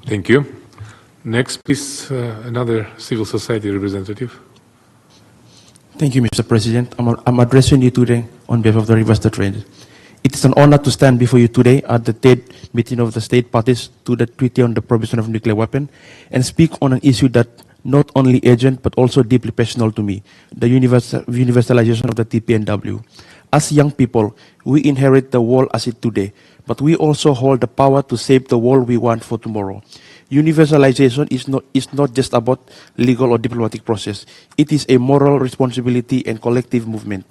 Thank you. Next, please, another civil society representative. Thank you, Mr. President. I'm addressing you today on behalf of the Rivers Trade. It is an honor to stand before you today at the third meeting of the state parties to the Treaty on the Prohibition of Nuclear Weapons and speak on an issue that not only urgent but also deeply personal to me, the universalization of the TPNW. As young people, we inherit the world as it today, but we also hold the power to shape the world we want for tomorrow. Universalization is not just about legal or diplomatic process. It is a moral responsibility and collective movement.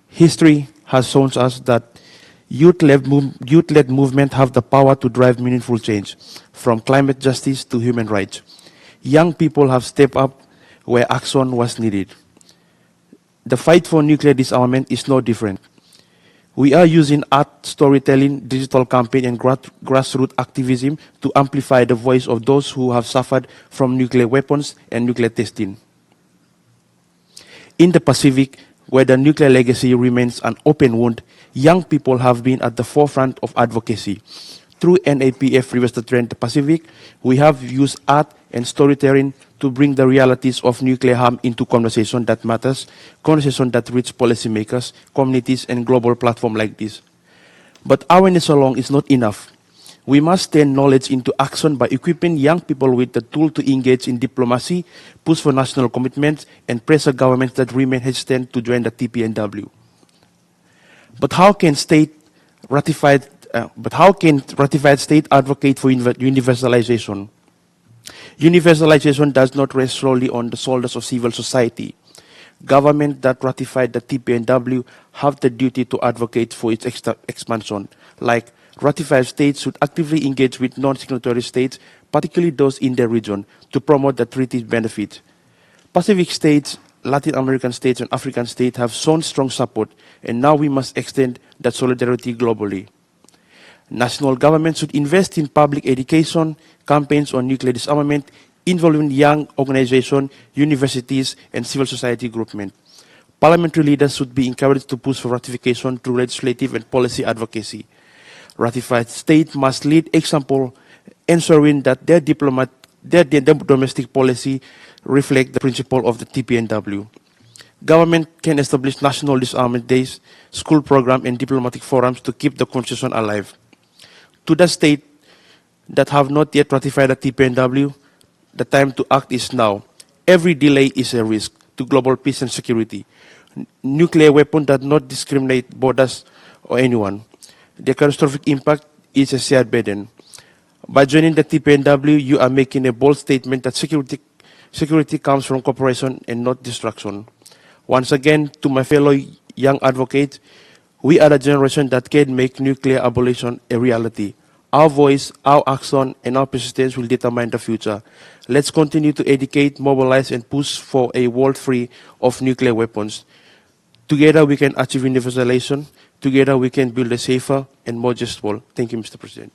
History has shown us that youth-led movements have the power to drive meaningful change, from climate justice to human rights. Young people have stepped up where action was needed. The fight for nuclear disarmament is no different. We are using art, storytelling, digital campaign, and grassroots activism to amplify the voice of those who have suffered from nuclear weapons and nuclear testing. In the Pacific, where the nuclear legacy remains an open wound, young people have been at the forefront of advocacy. Through NAPF Rivers Trade Pacific, we have used art and storytelling to bring the realities of nuclear harm into conversation that matters, conversation that reach policymakers, communities, and global platforms like this. But awareness alone is not enough. We must turn knowledge into action by equipping young people with the tool to engage in diplomacy, push for national commitments, and pressure governments that remain hesitant to join the TPNW. But how can ratified state advocate for universalization? Universalization does not rest solely on the shoulders of civil society. Governments that ratified the TPNW have the duty to advocate for its expansion. Like ratified states should actively engage with non-signatory states, particularly those in their region, to promote the treaty's benefits. Pacific states, Latin American states, and African states have shown strong support, and now we must extend that solidarity globally. National governments should invest in public education, campaigns on nuclear disarmament, involving young organizations, universities, and civil society groups. Parliamentary leaders should be encouraged to push for ratification through legislative and policy advocacy. Ratified states must lead example, ensuring that their domestic policy reflect the principle of the TPNW. Government can establish national disarmament days, school programs, and diplomatic forums to keep the constitution alive. To the states that have not yet ratified the TPNW, the time to act is now. Every delay is a risk to global peace and security. Nuclear weapons do not discriminate borders or anyone. Their catastrophic impact is a shared burden. By joining the TPNW, you are making a bold statement that security comes from cooperation and not destruction. Once again, to my fellow young advocates, we are the generation that can make nuclear abolition a reality. Our voice, our action, and our persistence will determine the future. Let's continue to educate, mobilize, and push for a world free of nuclear weapons. Together we can achieve universalization. Together we can build a safer and more just world. Thank you, Mr. President.